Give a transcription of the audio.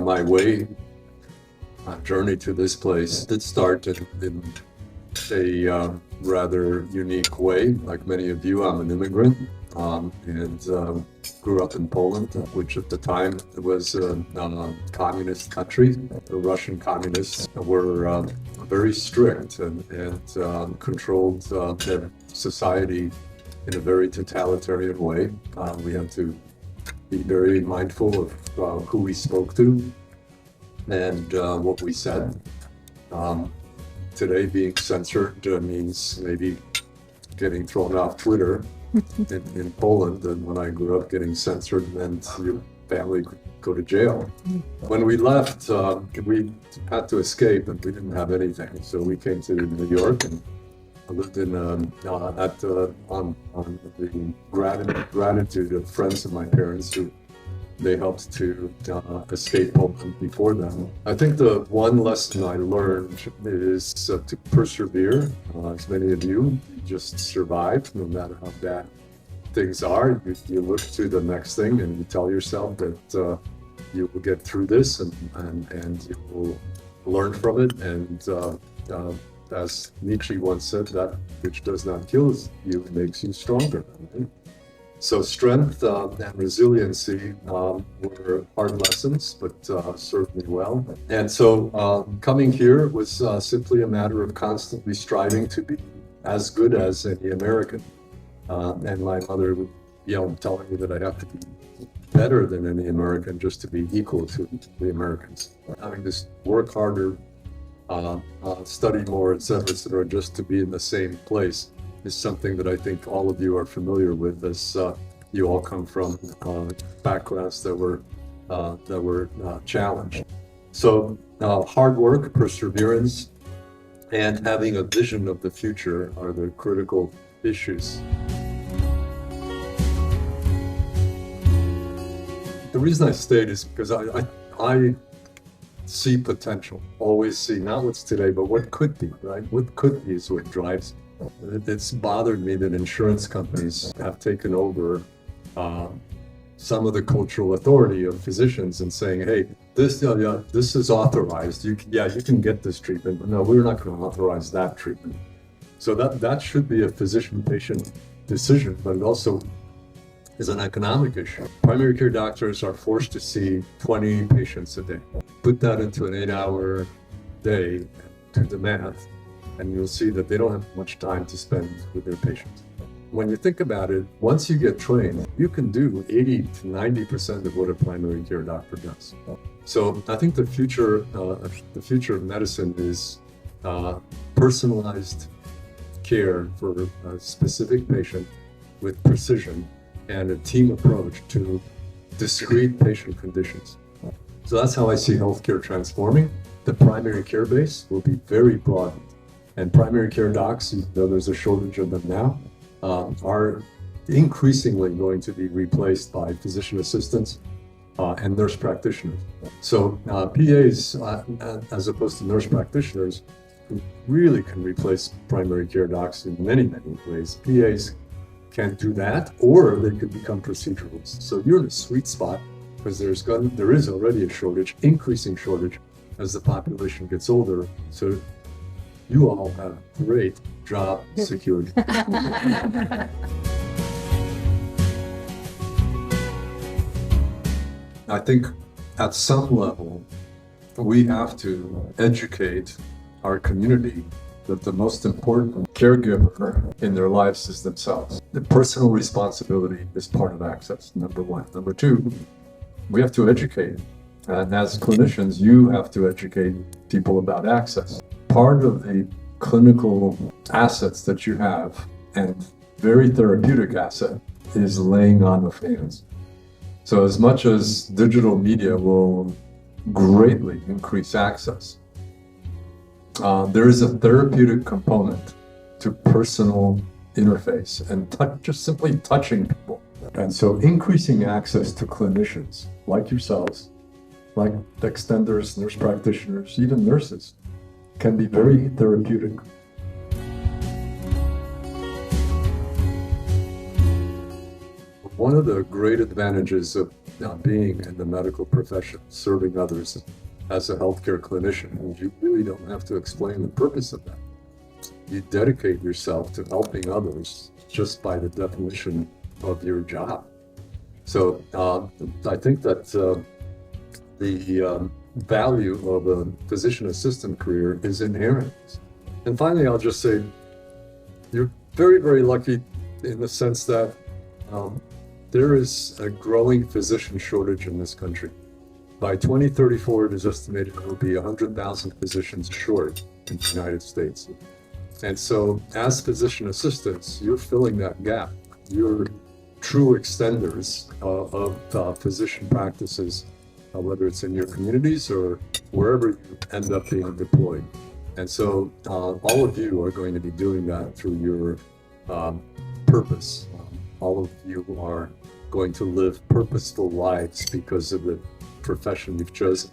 my journey to this place did start in a rather unique way. Like many of you, I'm an immigrant and grew up in Poland, which at the time was a communist country. The Russian communists were very strict and controlled their society in a very totalitarian way. We had to be very mindful of who we spoke to and what we said. Today, being censored means maybe getting thrown off Twitter in Poland. And when I grew up, getting censored meant your family could go to jail. When we left, we had to escape, and we didn't have anything. So we came to New York, and I lived in on the gratitude of friends of my parents who they helped to escape Poland before them. I think the one lesson I learned is to persevere. As many of you just survive, no matter how bad things are. You look to the next thing and you tell yourself that you will get through this and you will learn from it. And as Nietzsche once said, that which does not kill you makes you stronger. So strength and resiliency were hard lessons, but served me well. And so coming here was simply a matter of constantly striving to be as good as any American. And my mother would yell, telling me that I have to be better than any American just to be equal to the Americans. Having to work harder, study more, et cetera, just to be in the same place is something that I think all of you are familiar with, as you all come from backgrounds that were challenged. So hard work, perseverance, and having a vision of the future are the critical issues. The reason I stayed is because I see potential, always see not what's today, but what could be, right? What could be is what drives me. It's bothered me that insurance companies have taken over some of the cultural authority of physicians and saying, hey, this is authorized. You can get this treatment, but no, we're not going to authorize that treatment. So that should be a physician-patient decision, but it also is an economic issue. Primary care doctors are forced to see 20 patients a day. Put that into an 8-hour day, do the math, and you'll see that they don't have much time to spend with their patients. When you think about it, once you get trained, you can do 80 to 90% of what a primary care doctor does. So I think the future of medicine is personalized care for a specific patient with precision and a team approach to discrete patient conditions. So that's how I see healthcare transforming. The primary care base will be very broadened. And primary care docs, even though there's a shortage of them now, are increasingly going to be replaced by physician assistants and nurse practitioners. So PAs, as opposed to nurse practitioners, really can replace primary care docs in many, many ways. PAs can't do that, or they could become proceduralists. So you're in a sweet spot because there is already a shortage, increasing shortage as the population gets older. So you all have great job security. I think at some level, we have to educate our community that the most important caregiver in their lives is themselves. The personal responsibility is part of access, number one. Number two, we have to educate. And as clinicians, you have to educate people about access. Part of the clinical assets that you have, and very therapeutic asset, is laying on of hands. So as much as digital media will greatly increase access, there is a therapeutic component to personal interface and just simply touching people. And so increasing access to clinicians like yourselves, like extenders, nurse practitioners, even nurses, can be very therapeutic. One of the great advantages of being in the medical profession, serving others as a healthcare clinician. You really don't have to explain the purpose of that. You dedicate yourself to helping others just by the definition of your job. So I think that the value of a physician assistant career is inherent. And finally, I'll just say, you're very, very lucky in the sense that there is a growing physician shortage in this country. By 2034, it is estimated there will be 100,000 physicians short in the United States. And so as physician assistants, you're filling that gap. You're true extenders of physician practices, whether it's in your communities or wherever you end up being deployed. And so all of you are going to be doing that through your purpose. All of you are going to live purposeful lives because of the profession you've chosen.